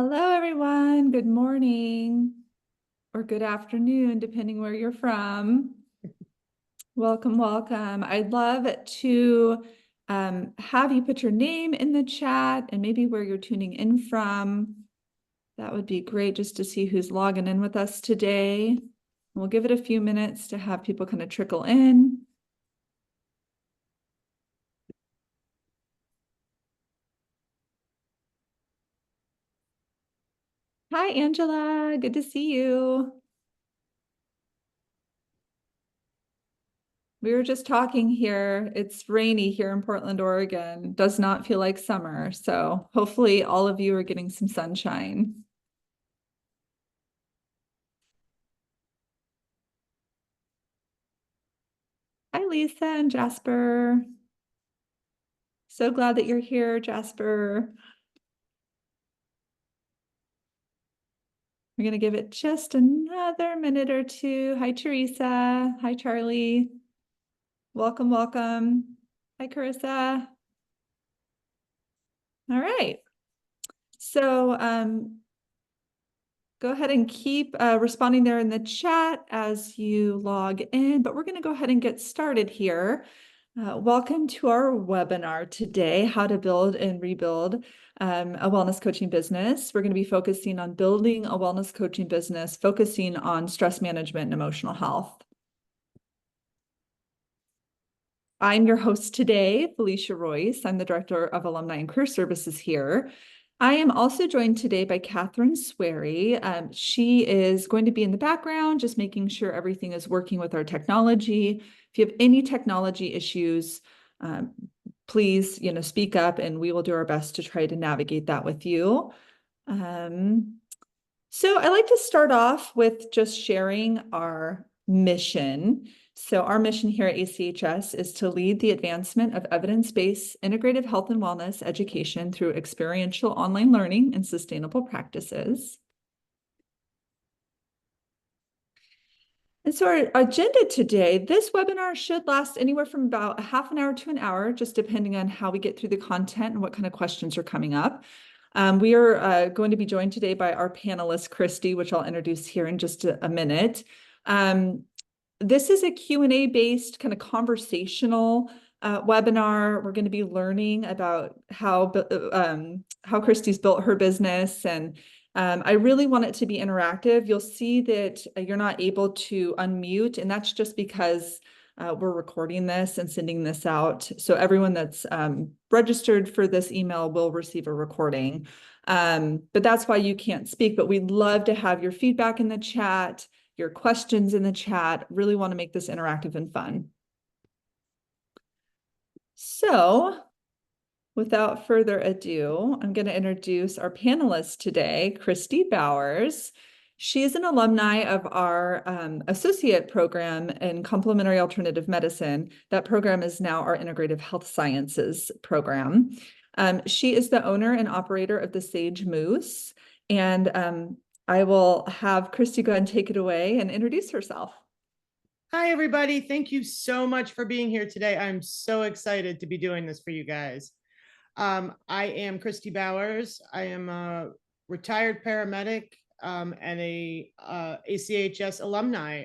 Hello, everyone. Good morning or good afternoon, depending where you're from. Welcome, welcome. I'd love to have you put your name in the chat and maybe where you're tuning in from. That would be great just to see who's logging in with us today. We'll give it a few minutes to have people kind of trickle in. Hi, Angela. Good to see you. We were just talking here. It's rainy here in Portland, Oregon. Does not feel like summer. So hopefully all of you are getting some sunshine. Hi, Lisa and Jasper. So glad that you're here, Jasper. We're going to give it just another minute or two. Hi, Teresa. Hi, Charlie. Welcome, welcome. Hi, Carissa. All right. So go ahead and keep responding there in the chat as you log in, but we're going to go ahead and get started here. Welcome to our webinar today, How to Build and Rebuild a Wellness Coaching Business. We're going to be focusing on building a wellness coaching business, focusing on stress management and emotional health. I'm your host today, Felicia Royce. I'm the Director of Alumni and Career Services here. I am also joined today by Catherine Swery. She is going to be in the background, just making sure everything is working with our technology. If you have any technology issues, please, speak up and we will do our best to try to navigate that with you. So I like to start off with just sharing our mission. So our mission here at ACHS is to lead the advancement of evidence-based integrative health and wellness education through experiential online learning and sustainable practices. And so our agenda today, this webinar should last anywhere from about a half an hour to an hour, just depending on how we get through the content and what kind of questions are coming up. We are going to be joined today by our panelist, Kristy, which I'll introduce here in just a minute. This is a Q&A based kind of conversational webinar. We're going to be learning about how Kristy's built her business, and I really want it to be interactive. You'll see that you're not able to unmute, and that's just because we're recording this and sending this out. So everyone that's registered for this email will receive a recording. But that's why you can't speak, but we'd love to have your feedback in the chat, your questions in the chat. Really want to make this interactive and fun. So without further ado, I'm going to introduce our panelist today, Kristy Bowers. She is an alumni of our associate program in complementary alternative medicine. That program is now our integrative health sciences program. She is the owner and operator of the Sage Moose. And I will have Kristy go ahead and take it away and introduce herself. Hi, everybody. Thank you so much for being here today. I'm so excited to be doing this for you guys. I am Kristy Bowers. I am a retired paramedic and a ACHS alumni.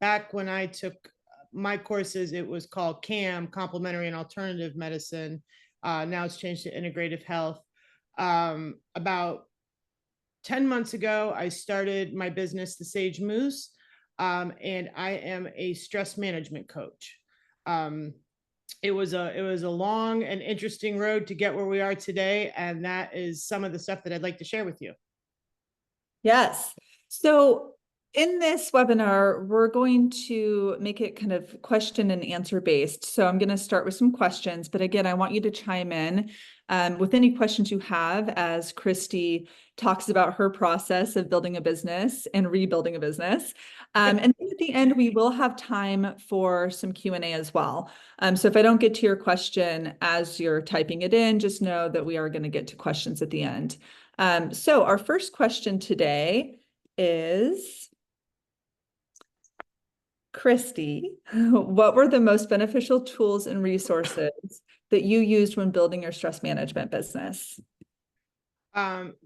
Back when I took my courses, it was called CAM, Complementary and Alternative Medicine. Now it's changed to Integrative Health. About 10 months ago, I started my business, the Sage Moose, and I am a stress management coach. It was a long and interesting road to get where we are today, and that is some of the stuff that I'd like to share with you. Yes. So in this webinar, we're going to make it kind of question and answer based. So I'm going to start with some questions, but again, I want you to chime in with any questions you have as Kristy talks about her process of building a business and rebuilding a business. And then at the end, we will have time for some Q&A as well. So if I don't get to your question as you're typing it in, just know that we are going to get to questions at the end. So our first question today is, Kristy, what were the most beneficial tools and resources that you used when building your stress management business?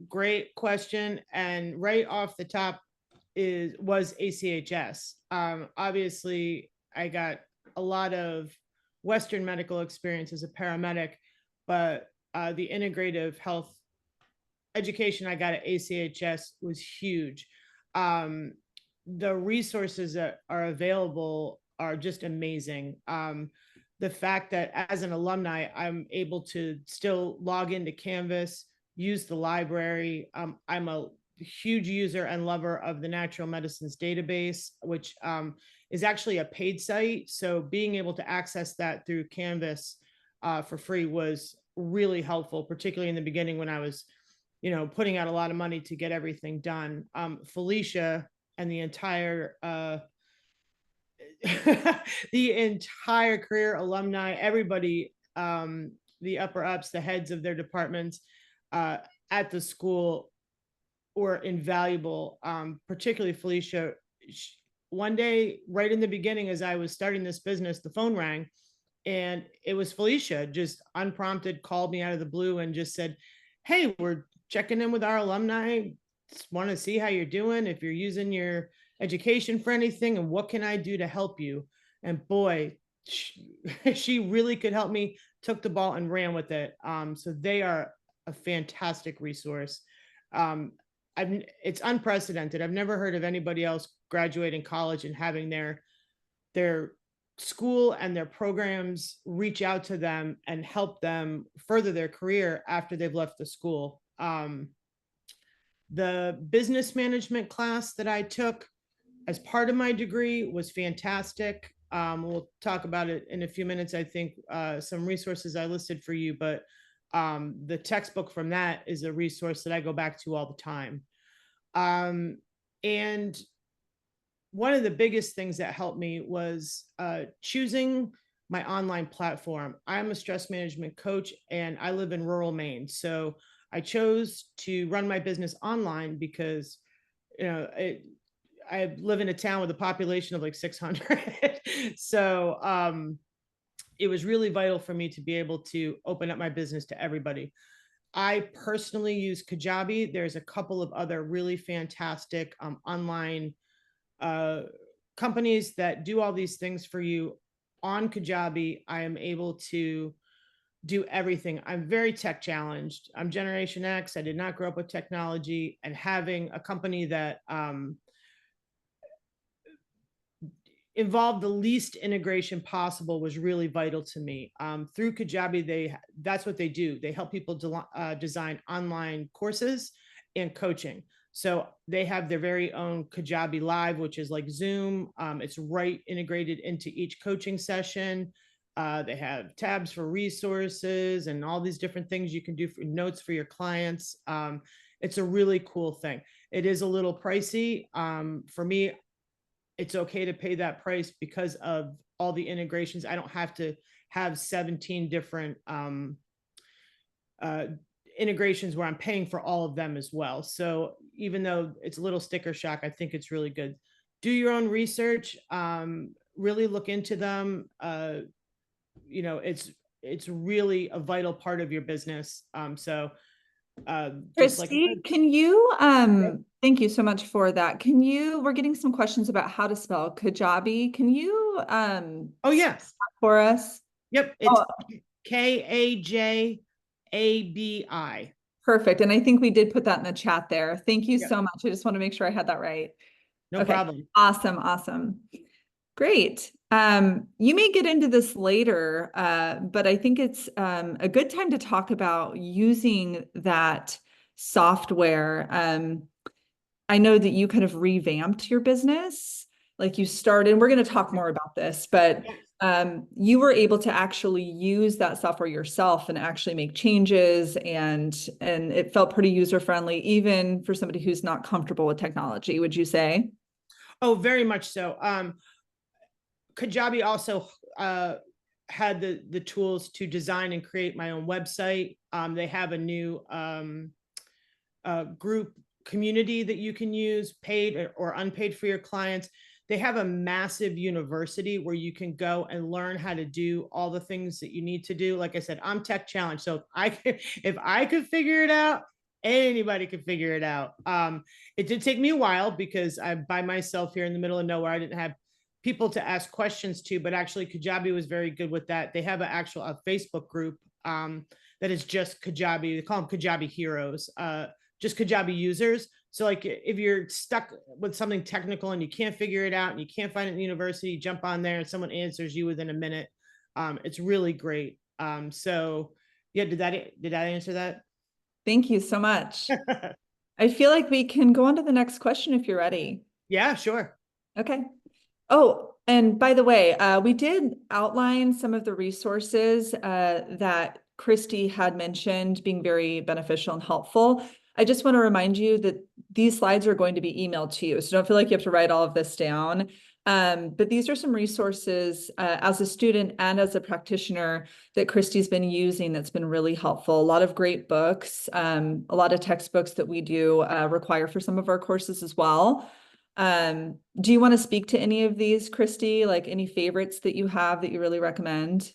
Great question. And right off the top was ACHS. Obviously, I got a lot of Western medical experience as a paramedic, but the integrative health education I got at ACHS was huge. The resources that are available are just amazing. The fact that as an alumni, I'm able to still log into Canvas, use the library. I'm a huge user and lover of the Natural Medicines database, which is actually a paid site. So being able to access that through Canvas for free was really helpful, particularly in the beginning when I was, putting out a lot of money to get everything done. Felicia and the entire the entire career alumni, everybody, the upper ups, the heads of their departments at the school were invaluable. Particularly Felicia. One day, right in the beginning, as I was starting this business, the phone rang, and it was Felicia, just unprompted, called me out of the blue and just said, "Hey, we're checking in with our alumni. Just want to see how you're doing, if you're using your education for anything, and what can I do to help you?" And boy, she really could help me, took the ball and ran with it. So they are a fantastic resource. It's unprecedented. I've never heard of anybody else graduating college and having their school and their programs reach out to them and help them further their career after they've left the school. The business management class that I took as part of my degree was fantastic. We'll talk about it in a few minutes. I think some resources I listed for you, but the textbook from that is a resource that I go back to all the time. And one of the biggest things that helped me was choosing my online platform. I'm a stress management coach and I live in rural Maine. So I chose to run my business online because, I live in a town with a population of like 600. So it was really vital for me to be able to open up my business to everybody. I personally use Kajabi. There's a couple of other really fantastic online companies that do all these things for you. On Kajabi, I am able to do everything. I'm very tech challenged. I'm Generation X. I did not grow up with technology, and having a company that involved the least integration possible was really vital to me. Through Kajabi, that's what they do. They help people design online courses and coaching. So they have their very own Kajabi Live, which is like Zoom. It's right integrated into each coaching session. They have tabs for resources and all these different things you can do for notes for your clients. It's a really cool thing. It is a little pricey. For me, it's okay to pay that price because of all the integrations. I don't have to have 17 different integrations where I'm paying for all of them as well. So even though it's a little sticker shock, I think it's really good. Do your own research, really look into them. It's really a vital part of your business. Just like Kristy, can you, thank you so much for that. We're getting some questions about how to spell Kajabi. Can you, oh yes, for us? Yep. It's Kajabi. Perfect. And I think we did put that in the chat there. Thank you Yep. so much. I just want to make sure I had that right. No problem. Awesome. Awesome. Great. You may get into this later, but I think it's a good time to talk about using that software. I know that you kind of revamped your business, like you started, and we're going to talk more about this, but you were able to actually use that software yourself and actually make changes, and it felt pretty user-friendly, even for somebody who's not comfortable with technology, would you say? Oh, very much so. Kajabi also had the tools to design and create my own website. They have a new group community that you can use, paid or unpaid, for your clients. They have a massive university where you can go and learn how to do all the things that you need to do. Like I said, I'm tech challenged. So if I could figure it out, Anybody can figure it out. It did take me a while because I'm by myself here in the middle of nowhere. I didn't have people to ask questions to, but actually Kajabi was very good with that. They have a Facebook group that is just Kajabi. They call them Kajabi heroes, just Kajabi users. So like if you're stuck with something technical and you can't figure it out and you can't find it in the university, jump on there and someone answers you within a minute. It's really great. So yeah, did that answer that? Thank you so much. I feel like we can go on to the next question if you're ready. Yeah, sure. Okay. Oh, and by the way, we did outline some of the resources that Kristy had mentioned being very beneficial and helpful. I just want to remind you that these slides are going to be emailed to you, so don't feel like you have to write all of this down. But these are some resources as a student and as a practitioner that Kristy's been using that's been really helpful. A lot of great books, a lot of textbooks that we do require for some of our courses as well. Do you want to speak to any of these, Kristy? Like any favorites that you have that you really recommend?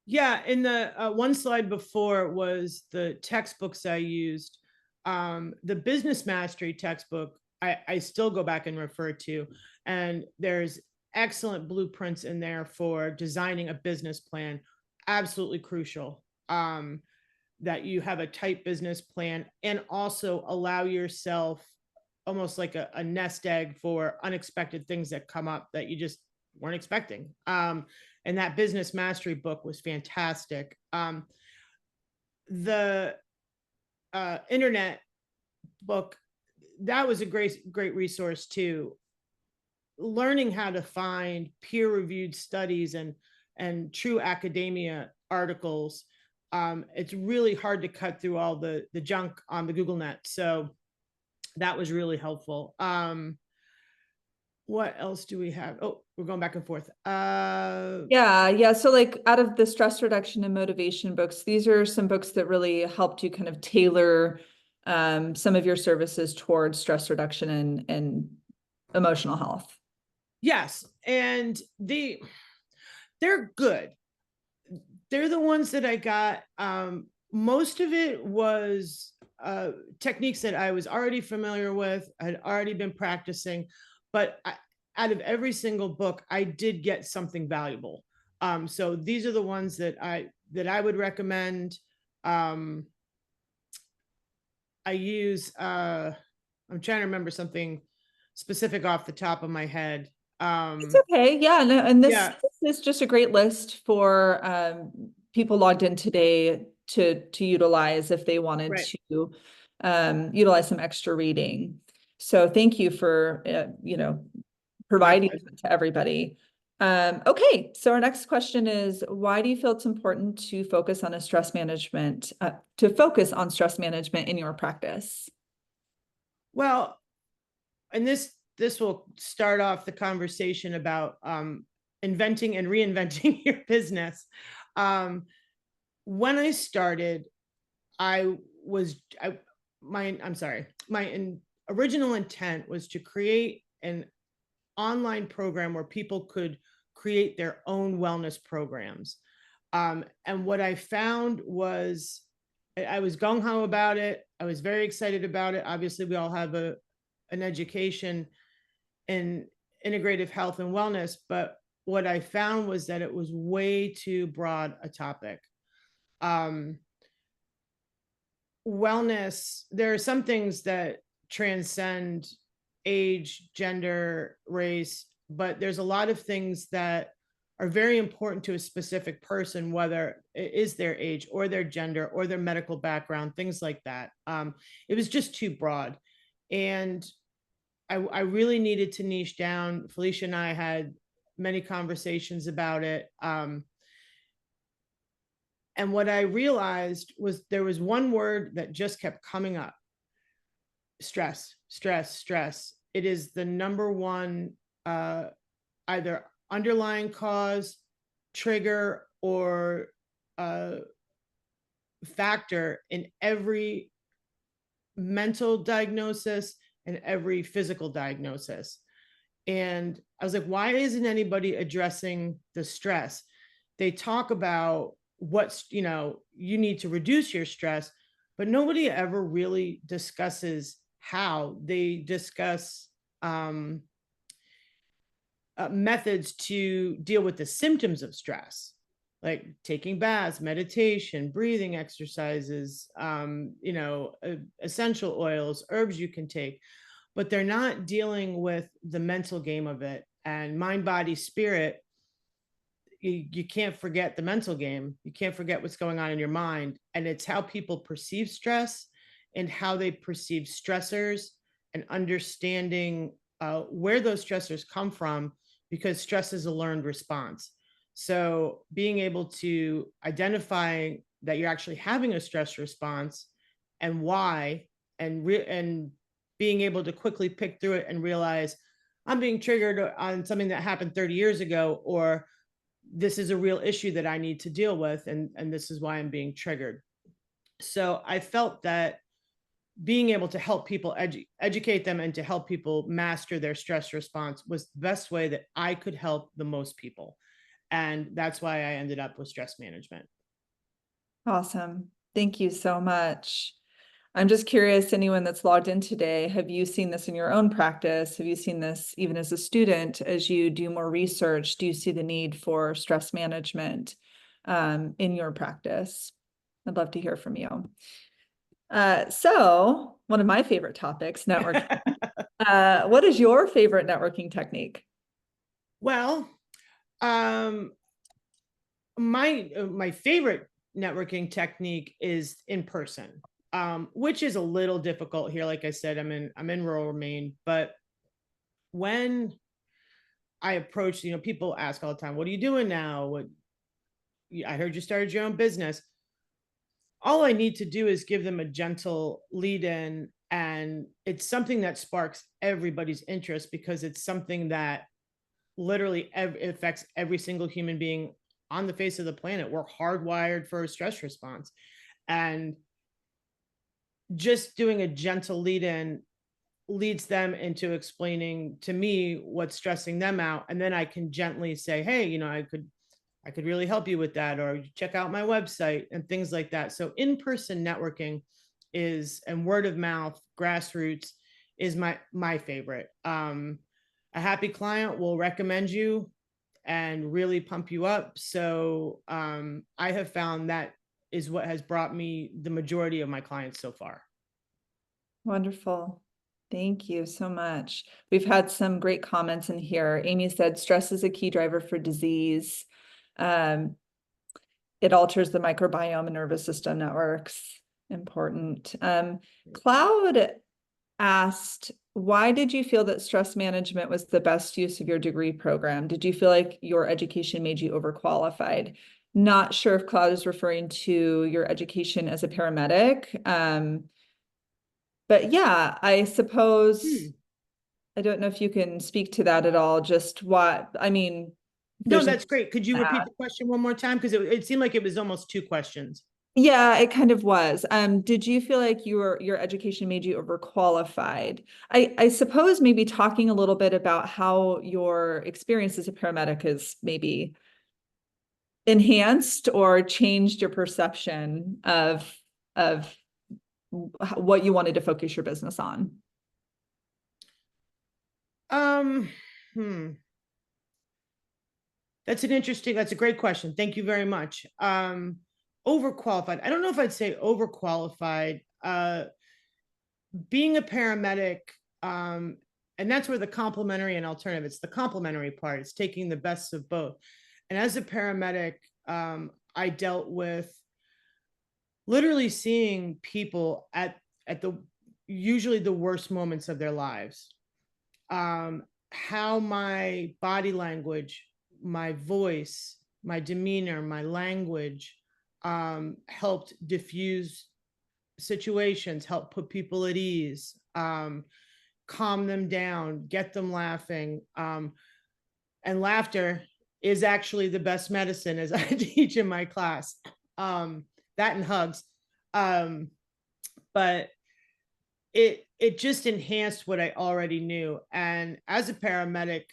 Yeah, in the one slide before was the textbooks I used. The business mastery textbook, I still go back and refer to, and there's excellent blueprints in there for designing a business plan. Absolutely crucial that you have a tight business plan and also allow yourself almost like a nest egg for unexpected things that come up that you just weren't expecting. And that business mastery book was fantastic. The internet book, that was a great resource too. Learning how to find peer-reviewed studies and true academia articles. It's really hard to cut through all the junk on the Google net. So that was really helpful. What else do we have? Oh, we're going back and forth. Yeah. So like out of the stress reduction and motivation books, these are some books that really helped you kind of tailor some of your services towards stress reduction and emotional health. Yes, and they're good. They're the ones that I got. Most of it was techniques that I was already familiar with, had already been practicing, but out of every single book, I did get something valuable. So these are the ones that I would recommend. I use. I'm trying to remember something specific off the top of my head. It's okay. Yeah. No, and this is just a great list for people logged in today to utilize if they wanted Right. to utilize some extra reading. So thank you for providing that to everybody. Okay, so our next question is, why do you feel it's important to focus on stress management in your practice? Well, and this will start off the conversation about inventing and reinventing your business. When I started, my original intent was to create an online program where people could create their own wellness programs. And what I found was I was gung-ho about it. I was very excited about it. Obviously, we all have an education in integrative health and wellness, but what I found was that it was way too broad a topic. Wellness, there are some things that transcend age, gender, race, but there's a lot of things that are very important to a specific person, whether it is their age or their gender or their medical background, things like that. It was just too broad. And I really needed to niche down. Felicia and I had many conversations about it. And what I realized was there was one word that just kept coming up: stress, stress, stress. It is the number one either underlying cause, trigger, or factor in every mental diagnosis and every physical diagnosis. And I was like, why isn't anybody addressing the stress? They talk about what's, you need to reduce your stress, but nobody ever really discusses how. They discuss methods to deal with the symptoms of stress, like taking baths, meditation, breathing exercises, essential oils, herbs you can take, but they're not dealing with the mental game of it. And mind, body, spirit, you can't forget the mental game. You can't forget what's going on in your mind. And it's how people perceive stress and how they perceive stressors, and understanding where those stressors come from, because stress is a learned response. So being able to identify that you're actually having a stress response and why, and being able to quickly pick through it and realize I'm being triggered on something that happened 30 years ago, or this is a real issue that I need to deal with, and this is why I'm being triggered. So I felt that being able to help people educate them and to help people master their stress response was the best way that I could help the most people. And that's why I ended up with stress management. Awesome. Thank you so much. I'm just curious, anyone that's logged in today, have you seen this in your own practice? Have you seen this even as a student, as you do more research? Do you see the need for stress management in your practice? I'd love to hear from you. So one of my favorite topics, networking. What is your favorite networking technique? Well, my favorite networking technique is in person, which is a little difficult here. Like I said, I'm in rural Maine, but when I approach, people ask all the time, "What are you doing now? I heard you started your own business." All I need to do is give them a gentle lead in, and it's something that sparks everybody's interest, because it's something that literally affects every single human being on the face of the planet. We're hardwired for a stress response. And just doing a gentle lead in leads them into explaining to me what's stressing them out. And then I can gently say, "Hey, I could really help you with that, or check out my website," and things like that. So in-person networking and word of mouth, grassroots, is my favorite. A happy client will recommend you and really pump you up. So I have found that is what has brought me the majority of my clients so far. Wonderful. Thank you so much. We've had some great comments in here. Amy said, stress is a key driver for disease. It alters the microbiome and nervous system networks. Important. Cloud asked, why did you feel that stress management was the best use of your degree program? Did you feel like your education made you overqualified? Not sure if Cloud is referring to your education as a paramedic. But yeah, I suppose, I don't know if you can speak to that at all. Just what, I mean. No, that's great. Could you repeat the question one more time? Because it seemed like it was almost two questions. Yeah, it kind of was. Did you feel like your education made you overqualified? I suppose maybe talking a little bit about how your experience as a paramedic has maybe enhanced or changed your perception of what you wanted to focus your business on. That's a great question. Thank you very much. Overqualified. I don't know if I'd say overqualified. Being a paramedic, and that's where the complementary and alternative, it's the complementary part. It's taking the best of both. And as a paramedic, I dealt with literally seeing people at usually the worst moments of their lives. How my body language, my voice, my demeanor, my language helped diffuse situations, help put people at ease, calm them down, get them laughing. And laughter is actually the best medicine, as I teach in my class. That and hugs. But it just enhanced what I already knew. And as a paramedic,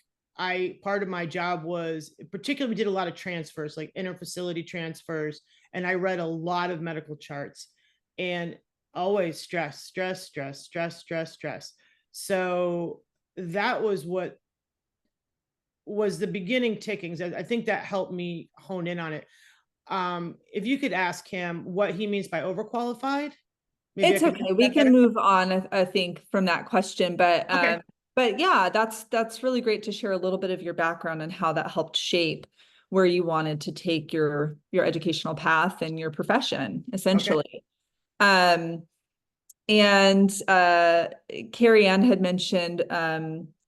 part of my job was, particularly we did a lot of transfers, like interfacility transfers, and I read a lot of medical charts. And always stress, stress, stress, stress, stress, stress. So that was what was the beginning tickings. I think that helped me hone in on it. If you could ask him what he means by overqualified, maybe I It's could okay. answer We that can better. move on, I think, from that question, Okay. but yeah, that's really great to share a little bit of your background and how that helped shape where you wanted to take your educational path and your profession, Okay. essentially. Um, and Carrie Ann had mentioned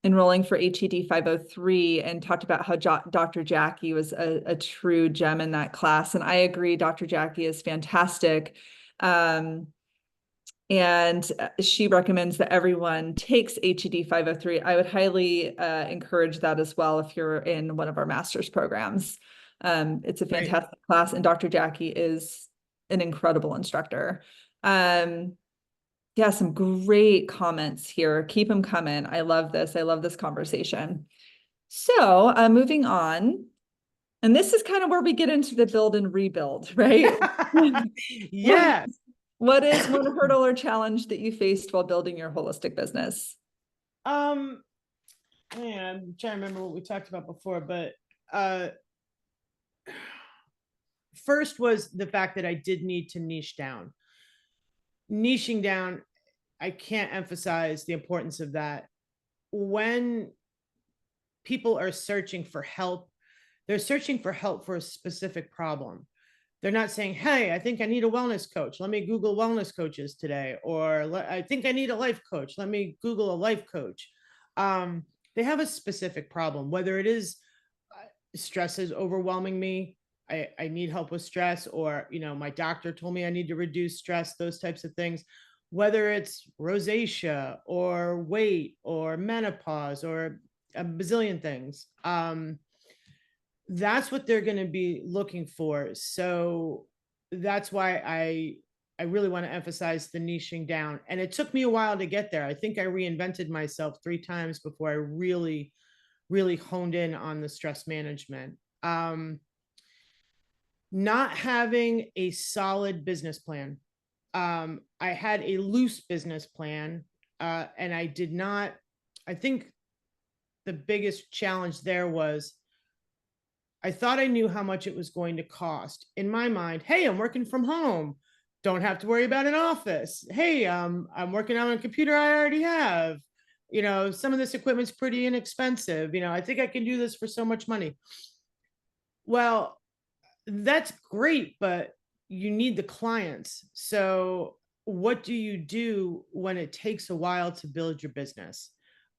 enrolling for HED 503 and talked about how Dr. Jackie was a true gem in that class. And I agree, Dr. Jackie is fantastic. And she recommends that everyone takes HED 503. I would highly encourage that as well if you're in one of our master's programs. It's a Great. fantastic class, and Dr. Jackie is an incredible instructor. Yeah, some great comments here. Keep them coming. I love this. I love this conversation. So moving on, and this is kind of where we get into the build and rebuild, right? Yes. What is one hurdle or challenge that you faced while building your holistic business? Um, Man, I'm trying to remember what we talked about before, but uh first was the fact that I did need to niche down. Niching down, I can't emphasize the importance of that. When people are searching for help, they're searching for help for a specific problem. They're not saying, hey, I think I need a wellness coach. Let me Google wellness coaches today. Or I think I need a life coach. Let me Google a life coach. They have a specific problem, whether it is stress is overwhelming me. I need help with stress, or, my doctor told me I need to reduce stress, those types of things, whether it's rosacea or weight or menopause or a bazillion things. That's what they're going to be looking for. So that's why I really want to emphasize the niching down. And it took me a while to get there. I think I reinvented myself 3 times before I really honed in on the stress management. Not having a solid business plan. I had a loose business plan, and I did not. I think the biggest challenge there was I thought I knew how much it was going to cost. In my mind, hey, I'm working from home. Don't have to worry about an office. Hey, I'm working on a computer I already have. Some of this equipment's pretty inexpensive. I think I can do this for so much money. Well, that's great, but you need the clients. So what do you do when it takes a while to build your business?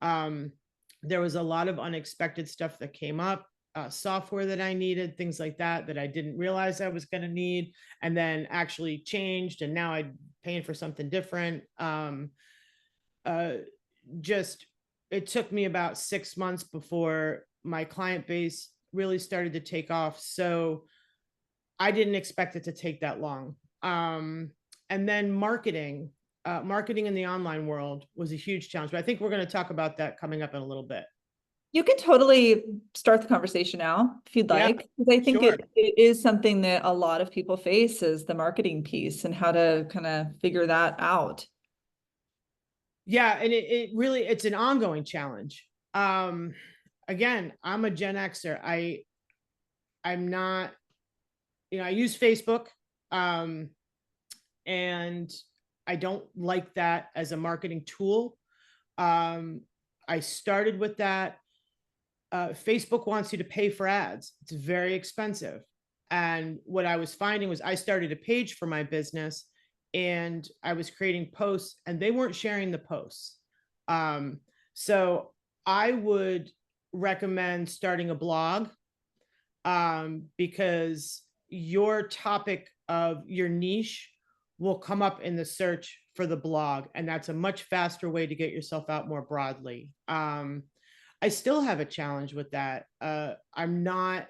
There was a lot of unexpected stuff that came up, software that I needed, things like that I didn't realize I was going to need, and then actually changed. And now I'm paying for something different. Uh, just, it took me about 6 months before my client base really started to take off. So I didn't expect it to take that long. And then marketing in the online world was a huge challenge. But I think we're going to talk about that coming up in a little bit. You can totally start the conversation now if you'd Yeah, like, because I think sure. it is something that a lot of people face is the marketing piece and how to kind of figure that out. Yeah, and it really, it's an ongoing challenge. Again, I'm a Gen Xer. I'm not, I use Facebook, and I don't like that as a marketing tool. I started with that. Facebook wants you to pay for ads. It's very expensive. And what I was finding was I started a page for my business and I was creating posts and they weren't sharing the posts. So I would recommend starting a blog, because your topic of your niche will come up in the search for the blog. And that's a much faster way to get yourself out more broadly. I still have a challenge with that. I'm not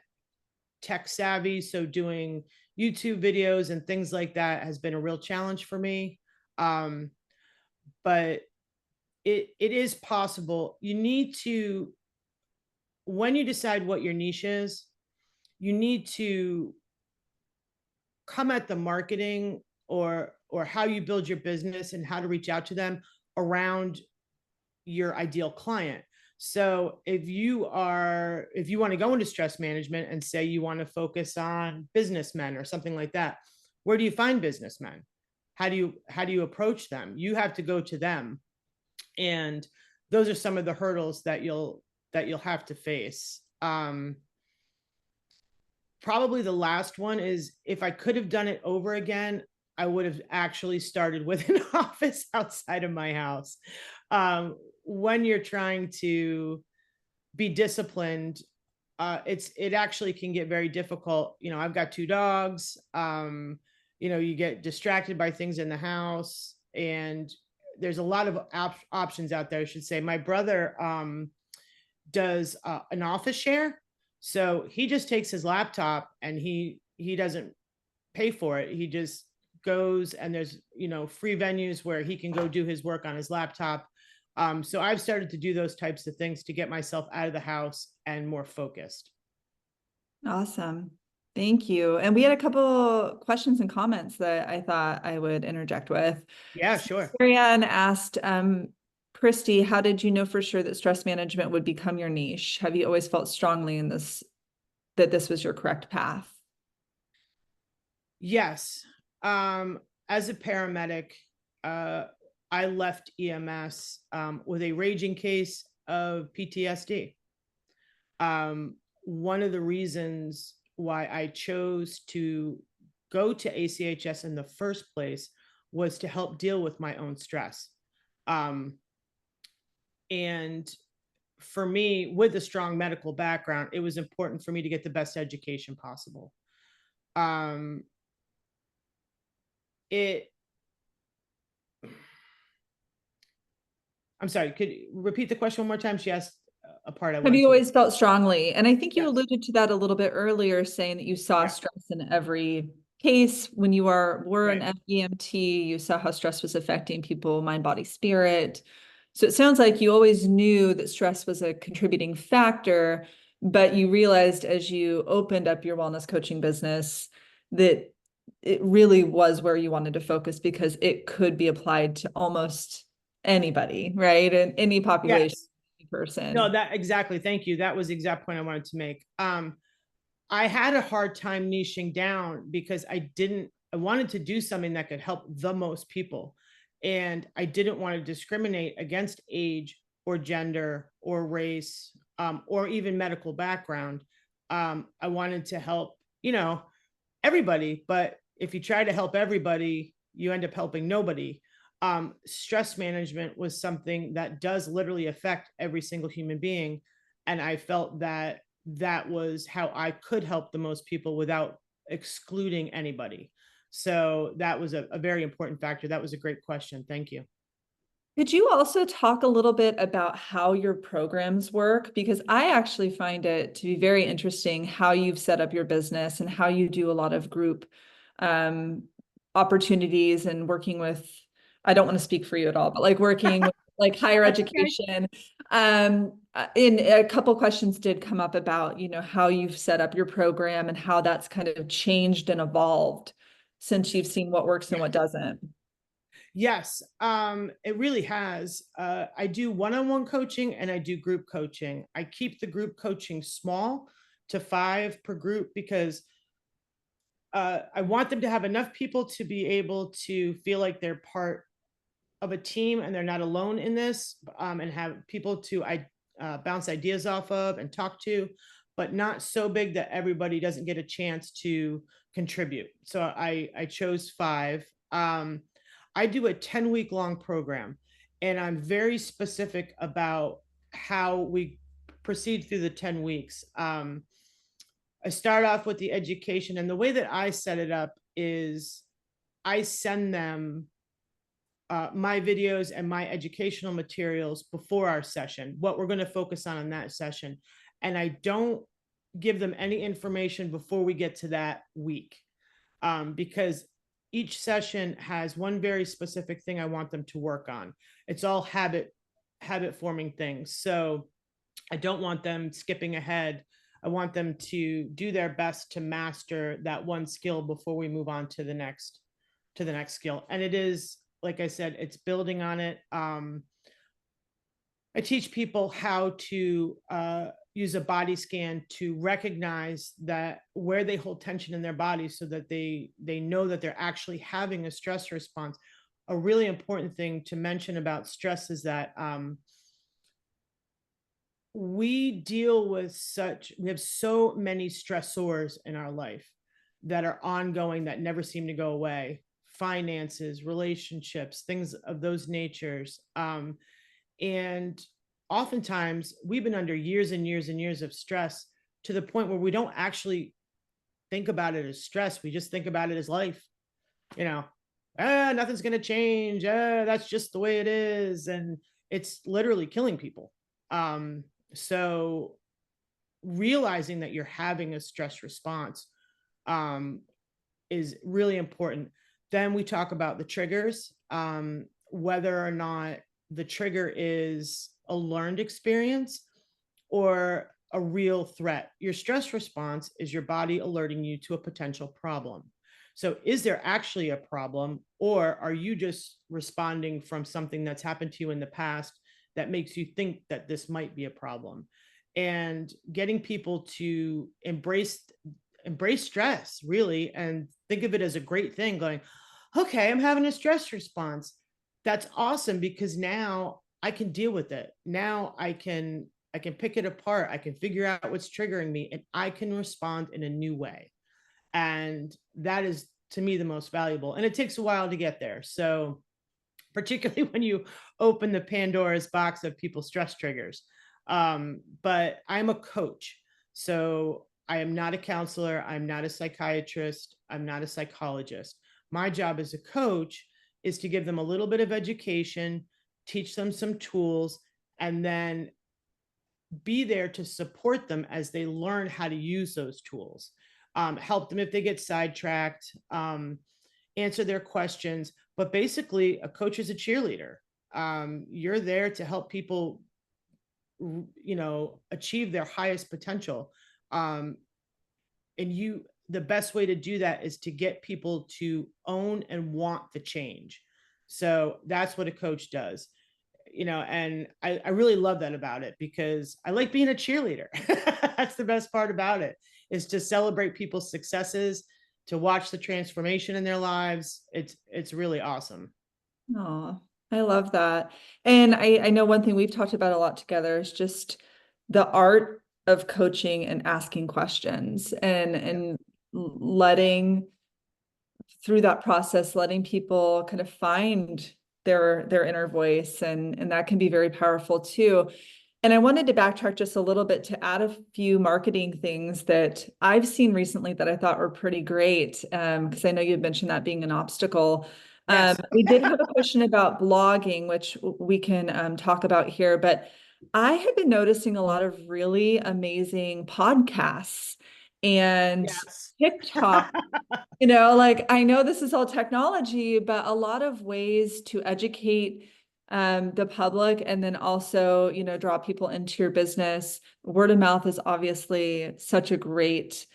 tech savvy, so doing YouTube videos and things like that has been a real challenge for me. But it is possible. You need to, when you decide what your niche is, you need to come at the marketing or how you build your business and how to reach out to them around your ideal client. So if you want to go into stress management and say you want to focus on businessmen or something like that, where do you find businessmen? How do you approach them? You have to go to them. And those are some of the hurdles that you'll have to face. Probably the last one is, if I could have done it over again, I would have actually started with an office outside of my house. When you're trying to be disciplined, it actually can get very difficult. You know, I've got 2 dogs. You know, you get distracted by things in the house, and there's a lot of options out there, I should say. My brother does an office share. So he just takes his laptop and he doesn't pay for it. He just goes, and there's, you know, free venues where he can go do his work on his laptop. So I've started to do those types of things to get myself out of the house and more focused. Awesome. Thank you. And we had a couple questions and comments that I thought I would interject with. Yeah, sure. Marianne asked, Kristy, how did you know for sure that stress management would become your niche? Have you always felt strongly in this, that this was your correct path? Yes. As a paramedic, I left EMS with a raging case of PTSD. One of the reasons why I chose to go to ACHS in the first place was to help deal with my own stress. And for me, with a strong medical background, it was important for me to get the best education possible. I'm sorry, could you repeat the question one more time? She asked a part I Have went you to. always felt strongly? And I think you Yes. alluded to that a little bit earlier, saying that you saw Yeah. stress in every case when you were Right. an EMT, you saw how stress was affecting people, mind, body, spirit. So it sounds like you always knew that stress was a contributing factor, but you realized as you opened up your wellness coaching business that it really was where you wanted to focus, because it could be applied to almost anybody, right? And any population. Yes. Person. No, that exactly. Thank you. That was the exact point I wanted to make. I had a hard time niching down because I wanted to do something that could help the most people. And I didn't want to discriminate against age or gender or race, or even medical background. I wanted to help, you know, everybody. But if you try to help everybody, you end up helping nobody. Stress management was something that does literally affect every single human being. And I felt that that was how I could help the most people without excluding anybody. So that was a very important factor. That was a great question. Thank you. Could you also talk a little bit about how your programs work? Because I actually find it to be very interesting how you've set up your business and how you do a lot of group opportunities and working with, I don't want to speak for you at all, but like working with like higher education. In a couple questions did come up about, you know, how you've set up your program and how that's kind of changed and evolved since you've seen what works and what doesn't. Yes, it really has. I do one-on-one coaching and I do group coaching. I keep the group coaching small to 5 per group because I want them to have enough people to be able to feel like they're part of a team and they're not alone in this, and have people to bounce ideas off of and talk to, but not so big that everybody doesn't get a chance to contribute. So I chose 5. I do a 10-week long program, and I'm very specific about how we proceed through the 10 weeks. I start off with the education, and the way that I set it up is I send them my videos and my educational materials before our session, what we're going to focus on in that session. And I don't give them any information before we get to that week, because each session has one very specific thing I want them to work on. It's all habit forming things. So I don't want them skipping ahead. I want them to do their best to master that one skill before we move on to the next to the next skill. And it is, like I said, it's building on it. I teach people how to use a body scan to recognize that where they hold tension in their body, so that they know that they're actually having a stress response. A really important thing to mention about stress is that we have so many stressors in our life that are ongoing, that never seem to go away. Finances, relationships, things of those natures. And oftentimes we've been under years and years and years of stress, to the point where we don't actually think about it as stress. We just think about it as life. Nothing's going to change. That's just the way it is. And it's literally killing people. So realizing that you're having a stress response is really important. Then we talk about the triggers, whether or not the trigger is a learned experience or a real threat. Your stress response is your body alerting you to a potential problem. So is there actually a problem, or are you just responding from something that's happened to you in the past that makes you think that this might be a problem? And getting people to embrace stress, really, and think of it as a great thing, going, okay, I'm having a stress response. That's awesome, because now I can deal with it. Now I can pick it apart. I can figure out what's triggering me, and I can respond in a new way. And that is, to me, the most valuable. And it takes a while to get there. So particularly when you open the Pandora's box of people's stress triggers. But I'm a coach. So I am not a counselor. I'm not a psychiatrist. I'm not a psychologist. My job as a coach is to give them a little bit of education, teach them some tools, and then be there to support them as they learn how to use those tools. Help them if they get sidetracked, answer their questions. But basically, a coach is a cheerleader. You're there to help people, achieve their highest potential. And the best way to do that is to get people to own and want the change. So that's what a coach does. And I really love that about it, because I like being a cheerleader. That's the best part about it, is to celebrate people's successes, to watch the transformation in their lives. It's really awesome. Oh, I love that. And I know one thing we've talked about a lot together is just the art of coaching and asking questions, and letting, through that process, letting people kind of find their inner voice, and that can be very powerful too. And I wanted to backtrack just a little bit to add a few marketing things that I've seen recently that I thought were pretty great, because I know you mentioned that being an obstacle. Yes. We did have a question about blogging, which we can talk about here, but I have been noticing a lot of really amazing podcasts and Yes. TikTok. Like, I know this is all technology, but a lot of ways to educate the public, and then also, draw people into your business. Word of mouth is obviously such a great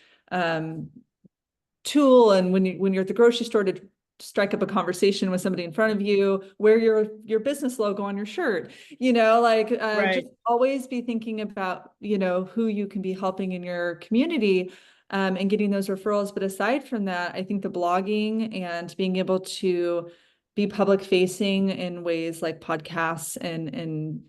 tool. And when you're at the grocery store, to strike up a conversation with somebody in front of you, wear your business logo on your shirt, Right. just always be thinking about, who you can be helping in your community, and getting those referrals. But aside from that, I think the blogging and being able to be public facing in ways like podcasts, and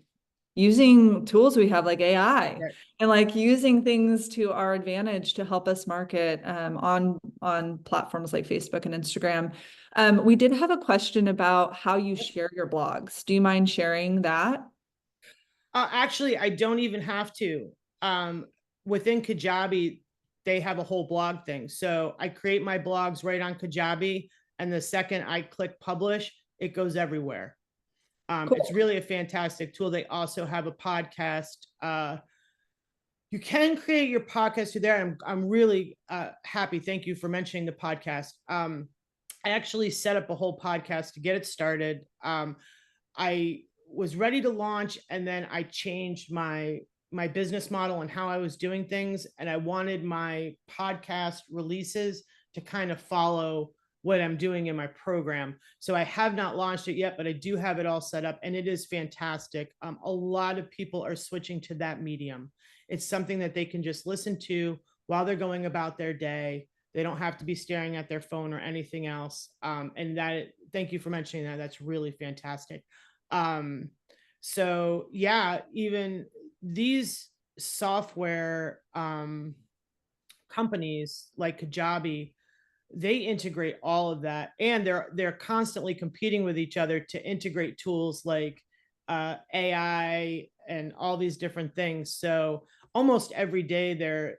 using tools we have like AI, Right. and like using things to our advantage to help us market on platforms like Facebook and Instagram. We did have a question about how you share your blogs. Do you mind sharing that? Actually, I don't even have to. Within Kajabi, they have a whole blog thing. So I create my blogs right on Kajabi, and the second I click publish, it goes everywhere. Cool. It's really a fantastic tool. They also have a podcast. You can create your podcast through there. I'm really happy. Thank you for mentioning the podcast. I actually set up a whole podcast to get it started. I was ready to launch, and then I changed my business model and how I was doing things, and I wanted my podcast releases to kind of follow what I'm doing in my program. So I have not launched it yet, but I do have it all set up, and it is fantastic. A lot of people are switching to that medium. It's something that they can just listen to while they're going about their day. They don't have to be staring at their phone or anything else. And that, thank you for mentioning that. That's really fantastic. So yeah, even these software companies like Kajabi, they integrate all of that, and they're constantly competing with each other to integrate tools like AI and all these different things. So almost every day they're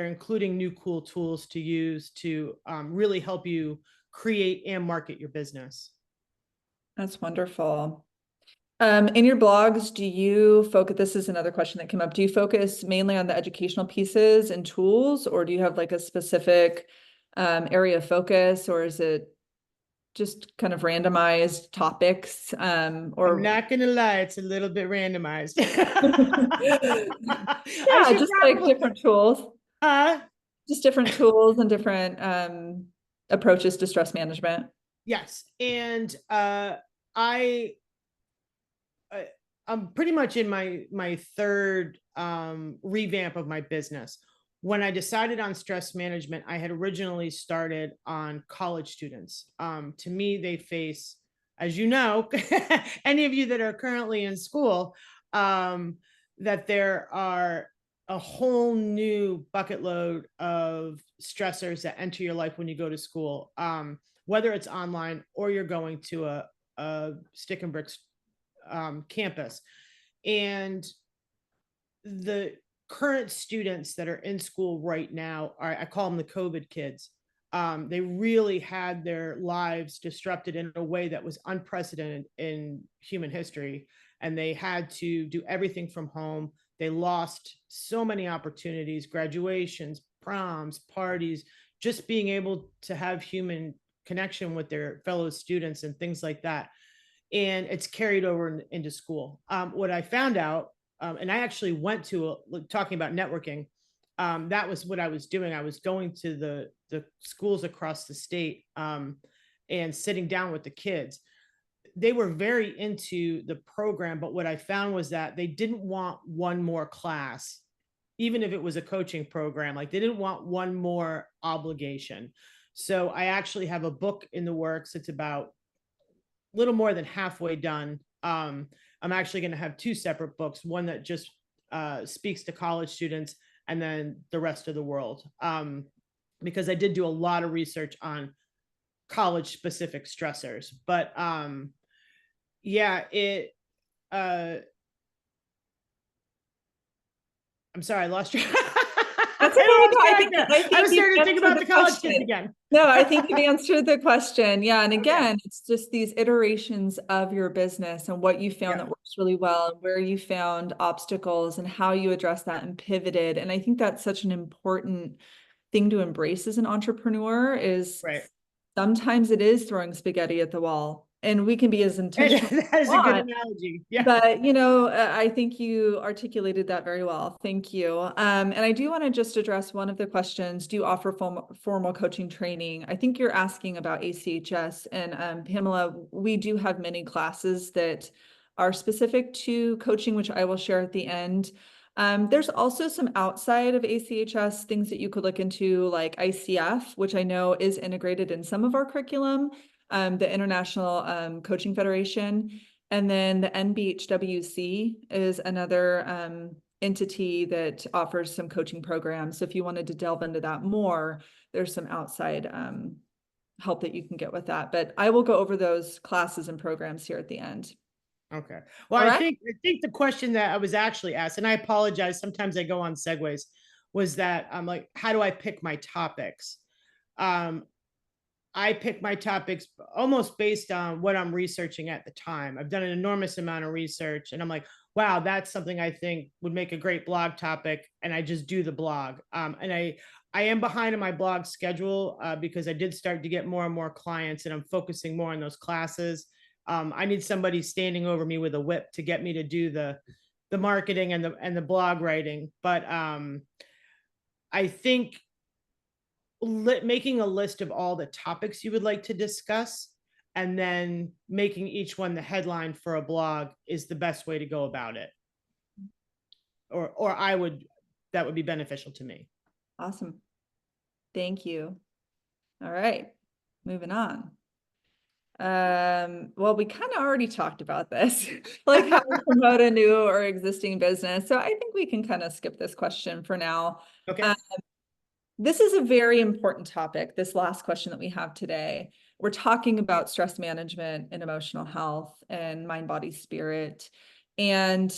including new cool tools to use to really help you create and market your business. That's wonderful. In your blogs, do you focus, this is another question that came up, do you focus mainly on the educational pieces and tools, or do you have like a specific area of focus, or is it just kind of randomized topics? I'm not gonna lie, it's a little bit randomized. Yeah, just like different tools. Uh, Just different tools and different approaches to stress management. yes, and I'm pretty much in my third revamp of my business. When I decided on stress management, I had originally started on college students. To me, they face, as you know, any of you that are currently in school, that there are a whole new bucket load of stressors that enter your life when you go to school, whether it's online or you're going to a stick and bricks campus. And the current students that are in school right now are, I call them the COVID kids. They really had their lives disrupted in a way that was unprecedented in human history. And they had to do everything from home. They lost so many opportunities, graduations, proms, parties, just being able to have human connection with their fellow students and things like that. And it's carried over into school. What I found out, and I actually went to talking about networking. That was what I was doing. I was going to the schools across the state and sitting down with the kids. They were very into the program, but what I found was that they didn't want one more class, even if it was a coaching program. Like, they didn't want one more obligation. So I actually have a book in the works. It's about a little more than halfway done. I'm actually going to have two separate books, one that just speaks to college students, and then the rest of the world. Because I did do a lot of research on college specific stressors. But yeah, I'm sorry, I lost you. That's okay. I was starting to think about the college question. kids again. No, I think you've answered the question. Yeah. And again, it's just these iterations of your business and what you found that works really well, and where you found obstacles and how you address that and pivoted. And I think that's such an important thing to embrace as an entrepreneur is sometimes it is throwing spaghetti at the wall. And we can be as intentional. That is a good analogy. Yeah. But, you know, I think you articulated that very well. Thank you. And I do want to just address one of the questions. Do you offer formal coaching training? I think you're asking about ACHS. And Pamela, we do have many classes that are specific to coaching, which I will share at the end. There's also some outside of ACHS things that you could look into, like ICF, which I know is integrated in some of our curriculum. The International Coaching Federation, and then the NBHWC is another entity that offers some coaching programs. So if you wanted to delve into that more, there's some outside help that you can get with that. But I will go over those classes and programs here at the end. Okay. Well, I think the question that I was actually asked, and I apologize, sometimes I go on segues, was that I'm like, how do I pick my topics? I pick my topics almost based on what I'm researching at the time. I've done an enormous amount of research, and I'm like, wow, that's something I think would make a great blog topic. And I just do the blog. And I am behind on my blog schedule because I did start to get more and more clients, and I'm focusing more on those classes. I need somebody standing over me with a whip to get me to do the marketing and the blog writing. But I think making a list of all the topics you would like to discuss, and then making each one the headline for a blog is the best way to go about it. Or that would be beneficial to me. Awesome. Thank you. All right, moving on. Well, we kind of already talked about this, like how to promote a new or existing business. So I think we can kind of skip this question for now. Okay. This is a very important topic, this last question that we have today. We're talking about stress management and emotional health and mind, body, spirit. And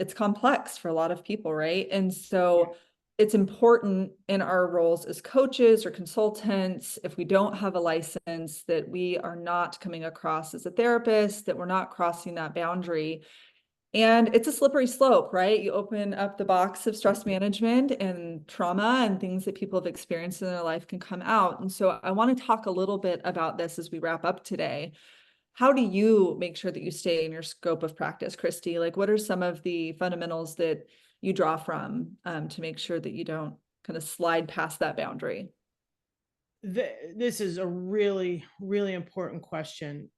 it's complex for a lot of people, right? And so it's important in our roles as coaches or consultants, if we don't have a license, that we are not coming across as a therapist, that we're not crossing that boundary. And it's a slippery slope, right? You open up the box of stress management and trauma and things that people have experienced in their life can come out. And so I want to talk a little bit about this as we wrap up today. How do you make sure that you stay in your scope of practice, Kristy? Like, what are some of the fundamentals that you draw from to make sure that you don't kind of slide past that boundary? This is a really, really important question.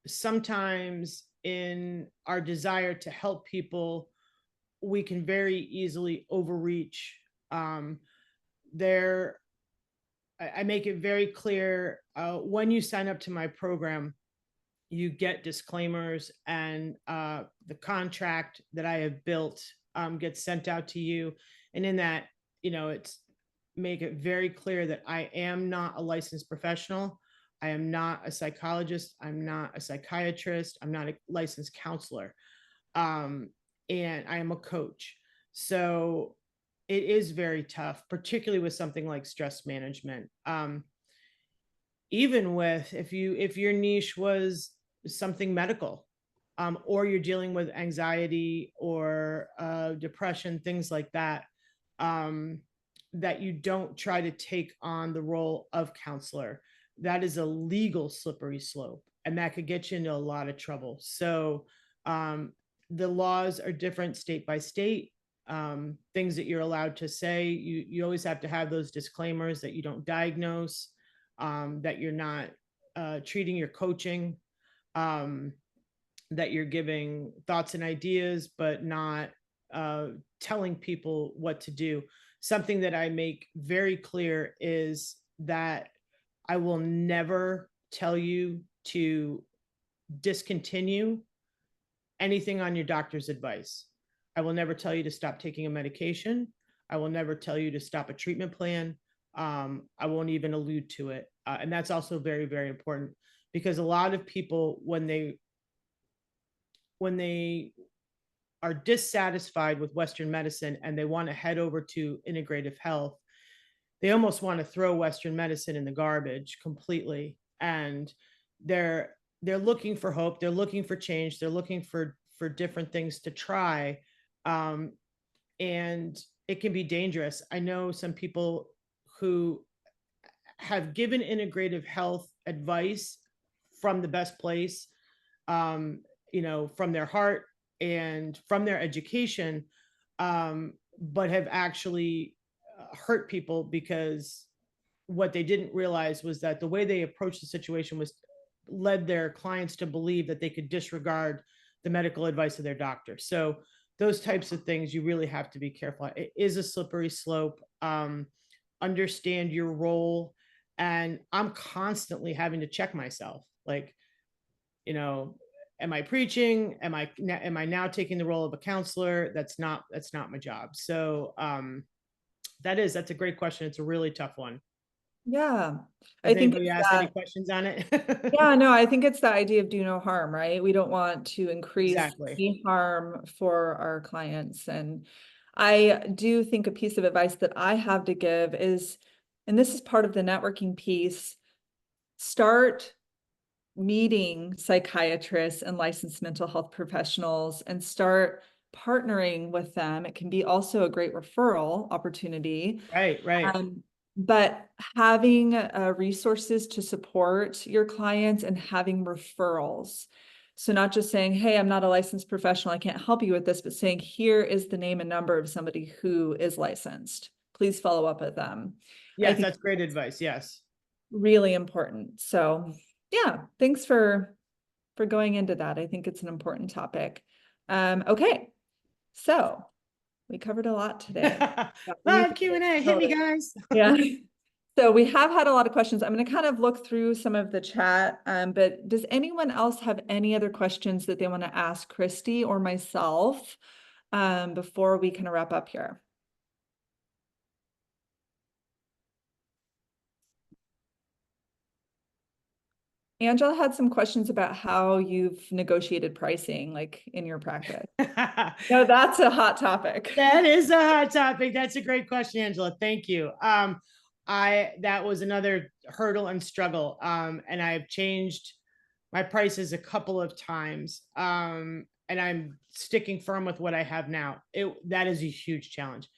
Sometimes in our desire to help people, we can very easily overreach. I make it very clear when you sign up to my program, you get disclaimers, and the contract that I have built gets sent out to you. And in that, it's make it very clear that I am not a licensed professional. I am not a psychologist. I'm not a psychiatrist. I'm not a licensed counselor. And I am a coach. So it is very tough, particularly with something like stress management. Even with, if your niche was something medical, or you're dealing with anxiety or depression, things like that, that you don't try to take on the role of counselor. That is a legal slippery slope, and that could get you into a lot of trouble. So the laws are different state by state. Things that you're allowed to say, you always have to have those disclaimers that you don't diagnose, that you're not treating your coaching, that you're giving thoughts and ideas, but not telling people what to do. Something that I make very clear is that I will never tell you to discontinue anything on your doctor's advice. I will never tell you to stop taking a medication. I will never tell you to stop a treatment plan. I won't even allude to it. And that's also very, very important, because a lot of people, when they are dissatisfied with Western medicine and they want to head over to integrative health, they almost want to throw Western medicine in the garbage completely. And they're looking for hope. They're looking for change. They're looking for different things to try. And it can be dangerous. I know some people who have given integrative health advice from the best place, from their heart and from their education, but have actually hurt people, because what they didn't realize was that the way they approached the situation led their clients to believe that they could disregard the medical advice of their doctor. So those types of things, you really have to be careful. It is a slippery slope. Understand your role. And I'm constantly having to check myself. Like, am I preaching? Am I now taking the role of a counselor? That's not my job. So that's a great question. It's a really tough one. Yeah, I think anybody asked any questions on it? Yeah, no, I think it's the idea of do no harm, right? We don't want to increase Exactly. any harm for our clients. And I do think a piece of advice that I have to give is, and this is part of the networking piece, start meeting psychiatrists and licensed mental health professionals and start partnering with them. It can be also a great referral opportunity. Right. But having resources to support your clients and having referrals. So not just saying, hey, I'm not a licensed professional, I can't help you with this, but saying, here is the name and number of somebody who is licensed. please follow up with them. I Yes, think that's great advice. Yes. really important. So yeah, thanks for going into that. I think it's an important topic. Okay, so we covered a lot today. Live Q&A, hit me, guys. Yeah. So we have had a lot of questions. I'm going to kind of look through some of the chat, but does anyone else have any other questions that they want to ask Kristy or myself before we kind of wrap up here? Angela had some questions about how you've negotiated pricing, like in your practice. No, that's a hot topic. That is a hot topic. That's a great question, Angela. Thank you. That was another hurdle and struggle. And I've changed my prices a couple of times. And I'm sticking firm with what I have now. That is a huge challenge.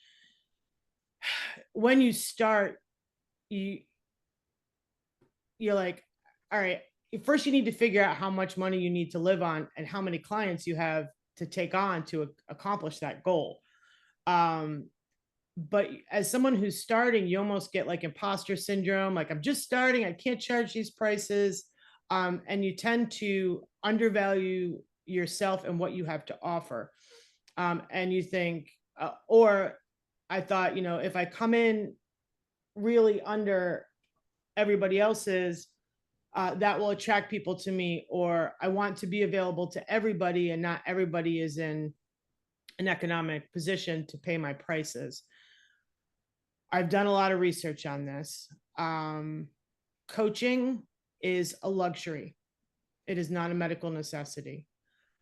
When you start, you're like, all right, first you need to figure out how much money you need to live on and how many clients you have to take on to accomplish that goal. But as someone who's starting, you almost get like imposter syndrome. Like, I'm just starting, I can't charge these prices. And you tend to undervalue yourself and what you have to offer. And you think, or I thought, if I come in really under everybody else's, that will attract people to me, or I want to be available to everybody, and not everybody is in an economic position to pay my prices. I've done a lot of research on this. Coaching is a luxury. It is not a medical necessity.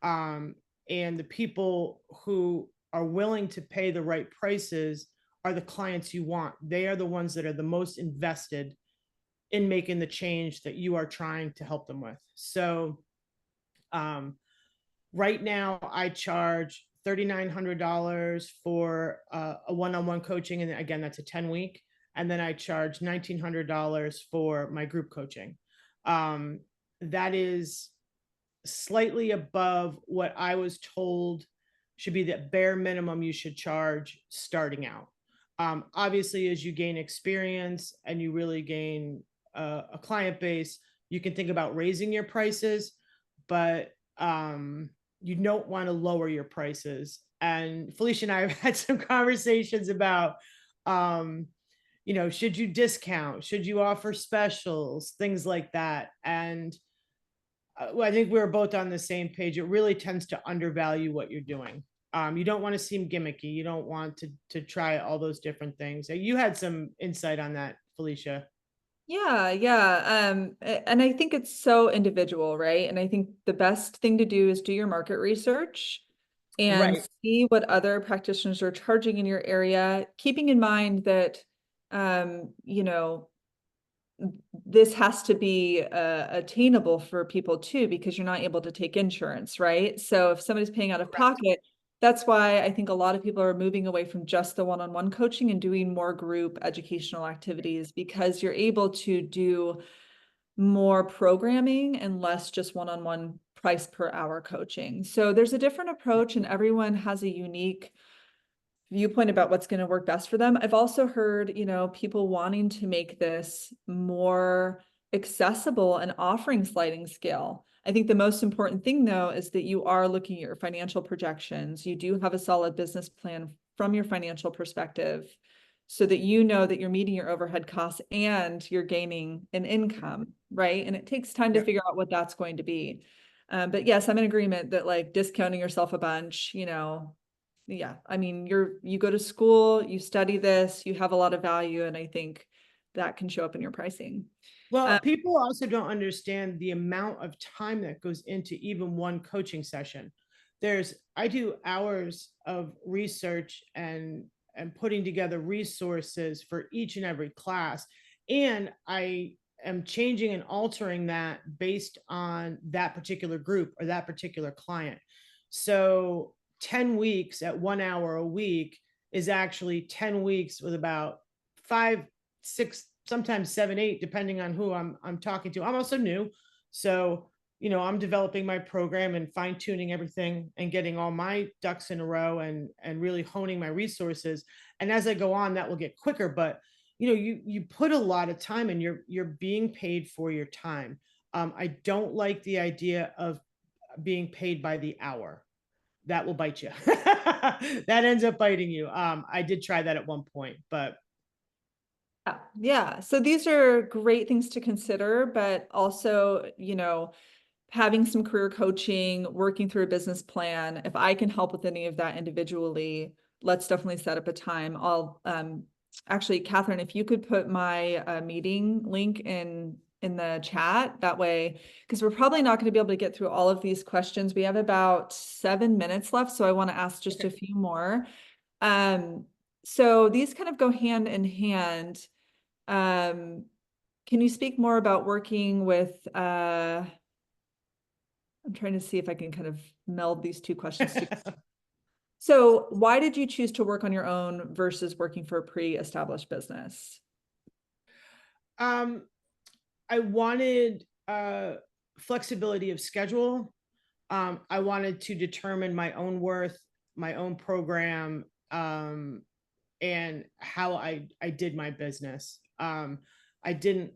And the people who are willing to pay the right prices are the clients you want. They are the ones that are the most invested in making the change that you are trying to help them with. So right now I charge $3,900 for a one-on-one coaching. And again, that's a 10-week. And then I charge $1,900 for my group coaching. That is slightly above what I was told should be the bare minimum you should charge starting out. Obviously, as you gain experience and you really gain a client base, you can think about raising your prices, but you don't want to lower your prices. And Felicia and I have had some conversations about, should you discount? Should you offer specials? Things like that. And I think we're both on the same page. It really tends to undervalue what you're doing. You don't want to seem gimmicky. You don't want to try all those different things. You had some insight on that, Felicia. Yeah. And I think it's so individual, right? And I think the best thing to do is do your market research and see what other practitioners are charging in your area, keeping in mind that, this has to be attainable for people too, because you're not able to take insurance, right? So if somebody's paying out of pocket, that's why I think a lot of people are moving away from just the one-on-one coaching and doing more group educational activities, because you're able to do more programming and less just one-on-one price per hour coaching. So there's a different approach, and everyone has a unique viewpoint about what's going to work best for them. I've also heard, people wanting to make this more accessible and offering sliding scale. I think the most important thing, though, is that you are looking at your financial projections. You do have a solid business plan from your financial perspective, so that you know that you're meeting your overhead costs and you're gaining an income, right? And it takes time to figure out what that's going to be. But yes, I'm in agreement that like discounting yourself a bunch, yeah, I mean, you go to school, you study this, you have a lot of value, and I think that can show up in your pricing. Well, people also don't understand the amount of time that goes into even one coaching session. I do hours of research and putting together resources for each and every class. And I am changing and altering that based on that particular group or that particular client. So 10 weeks at 1 hour a week is actually 10 weeks with about 5, 6, sometimes 7, 8, depending on who I'm talking to. I'm also new. So, I'm developing my program and fine tuning everything and getting all my ducks in a row and really honing my resources. And as I go on, that will get quicker. But you put a lot of time and you're being paid for your time. I don't like the idea of being paid by the hour. That will bite you. That ends up biting you. I did try that at one point, but Yeah. So these are great things to consider, but also, having some career coaching, working through a business plan. If I can help with any of that individually, let's definitely set up a time. I'll actually, Catherine, if you could put my meeting link in the chat, that way, because we're probably not going to be able to get through all of these questions. We have about 7 minutes left, so I want to ask just a few more. So these kind of go hand in hand. Can you speak more about working with I'm trying to see if I can kind of meld these two questions together. So why did you choose to work on your own versus working for a pre-established business? I wanted flexibility of schedule. I wanted to determine my own worth, my own program, and how I did my business. I didn't,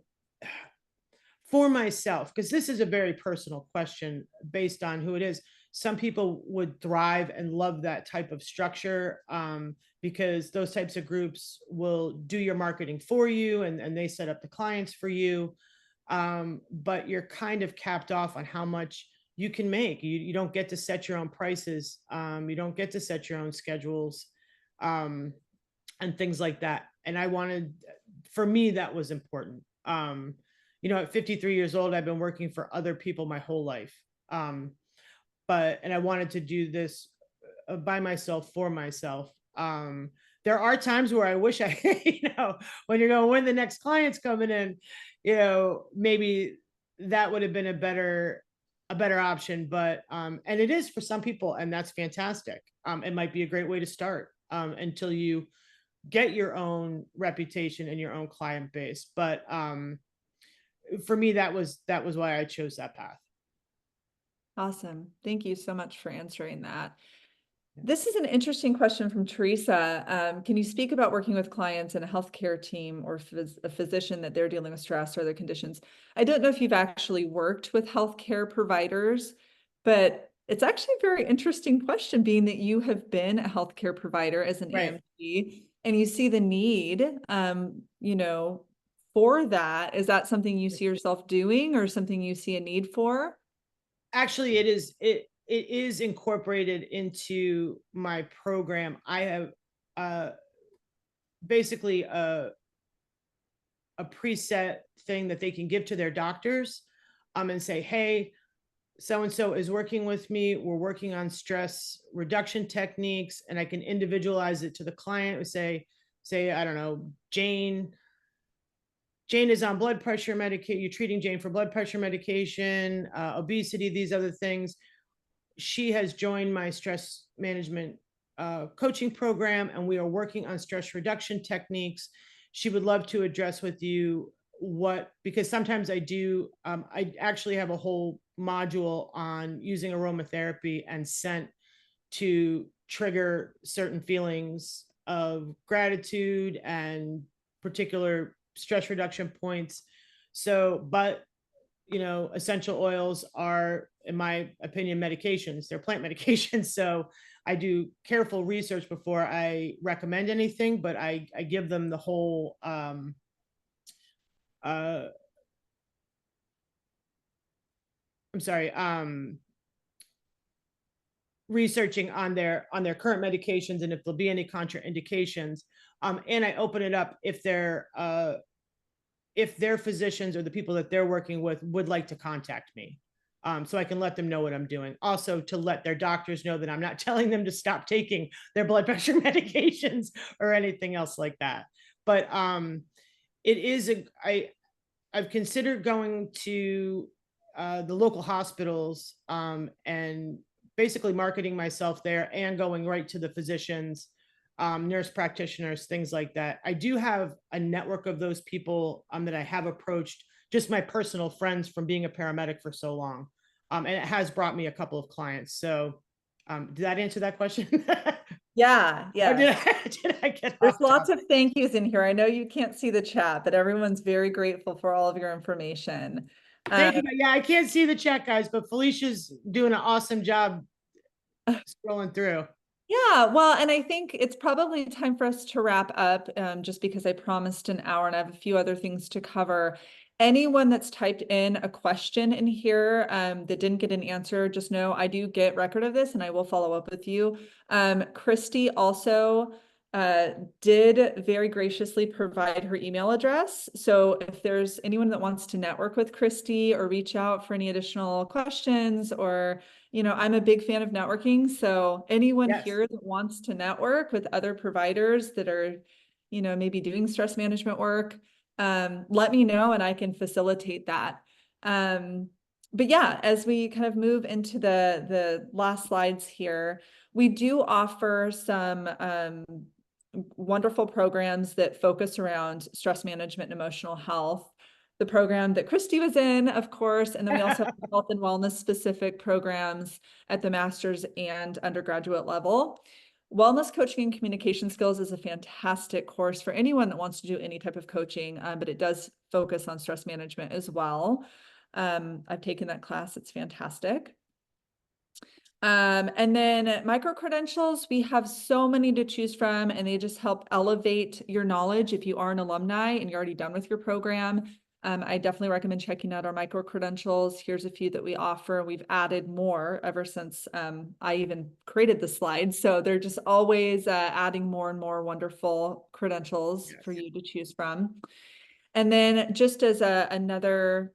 for myself, because this is a very personal question based on who it is. Some people would thrive and love that type of structure, because those types of groups will do your marketing for you and they set up the clients for you. But you're kind of capped off on how much you can make. You don't get to set your own prices. You don't get to set your own schedules, and things like that. And for me, that was important. At 53 years old, I've been working for other people my whole life. And I wanted to do this by myself, for myself. There are times where I wish I, when you're going, when the next client's coming in, maybe that would have been a better option. But, and it is for some people, and that's fantastic. It might be a great way to start, until you get your own reputation and your own client base. But, for me, that was why I chose that path. Awesome. Thank you so much for answering that. This is an interesting question from Teresa. Can you speak about working with clients in a healthcare team or a physician that they're dealing with stress or other conditions? I don't know if you've actually worked with healthcare providers, but it's actually a very interesting question, being that you have been a healthcare provider as an Right. EMT and you see the need, for that. Is that something you see yourself doing or something you see a need for? Actually, it is incorporated into my program. I have basically a preset thing that they can give to their doctors, and say, hey, so and so is working with me. We're working on stress reduction techniques, and I can individualize it to the client. Say, I don't know, Jane is on blood pressure medication. You're treating Jane for blood pressure medication, obesity, these other things. She has joined my stress management coaching program, and we are working on stress reduction techniques. She would love to address with you because sometimes I actually have a whole module on using aromatherapy and scent to trigger certain feelings of gratitude and particular stress reduction points. So, but essential oils are, in my opinion, medications. They're plant medications. So I do careful research before I recommend anything, but I give them the whole researching on their current medications and if there'll be any contraindications. And I open it up if their physicians or the people that they're working with would like to contact me. So I can let them know what I'm doing. Also, to let their doctors know that I'm not telling them to stop taking their blood pressure medications or anything else like that. But I've considered going to the local hospitals, and basically marketing myself there and going right to the physicians, nurse practitioners, things like that. I do have a network of those people that I have approached, just my personal friends from being a paramedic for so long. And it has brought me a couple of clients. So did that answer that question? Yeah, Or yeah. did I get There's off lots topic? of thank yous in here. I know you can't see the chat, but everyone's very grateful for all of your information. Thank you. Yeah, I can't see the chat, guys, but Felicia's doing an awesome job scrolling through. Yeah, well, and I think it's probably time for us to wrap up, just because I promised an hour and I have a few other things to cover. Anyone that's typed in a question in here that didn't get an answer, just know I do get record of this and I will follow up with you. Kristy also did very graciously provide her email address. So if there's anyone that wants to network with Kristy or reach out for any additional questions, or I'm a big fan of networking. So anyone Yes. here that wants to network with other providers that are, maybe doing stress management work, let me know and I can facilitate that. But yeah, as we kind of move into the last slides here, we do offer some wonderful programs that focus around stress management and emotional health. The program that Kristy was in, of course, and then we also have health and wellness specific programs at the master's and undergraduate level. Wellness coaching and communication skills is a fantastic course for anyone that wants to do any type of coaching, but it does focus on stress management as well. I've taken that class. It's fantastic. And then micro credentials, we have so many to choose from, and they just help elevate your knowledge if you are an alumni and you're already done with your program. I definitely recommend checking out our micro credentials. Here's a few that we offer. We've added more ever since I even created the slides. So they're just always adding more and more wonderful credentials for you to choose from. And then just as another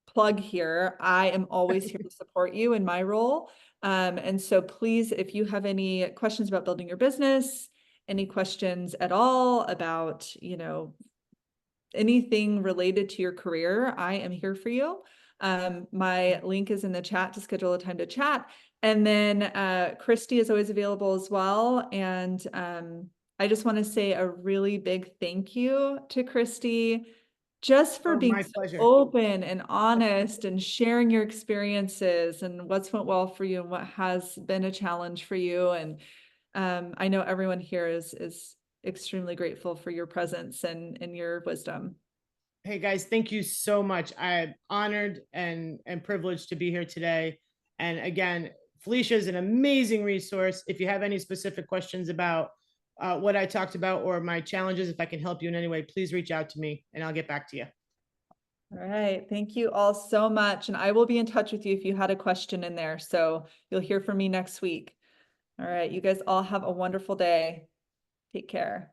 plug here, I am always here to support you in my role. And so please, if you have any questions about building your business, any questions at all about, anything related to your career, I am here for you. My link is in the chat to schedule a time to chat. And then Kristy is always available as well. And I just want to say a really big thank you to Kristy just for being My so pleasure. open and honest and sharing your experiences and what's went well for you and what has been a challenge for you. And I know everyone here is extremely grateful for your presence and your wisdom. Hey guys, thank you so much. I'm honored and privileged to be here today. And again, Felicia is an amazing resource. If you have any specific questions about what I talked about or my challenges, if I can help you in any way, please reach out to me and I'll get back to you. All right. Thank you all so much. And I will be in touch with you if you had a question in there. So you'll hear from me next week. All right. You guys all have a wonderful day. Take care.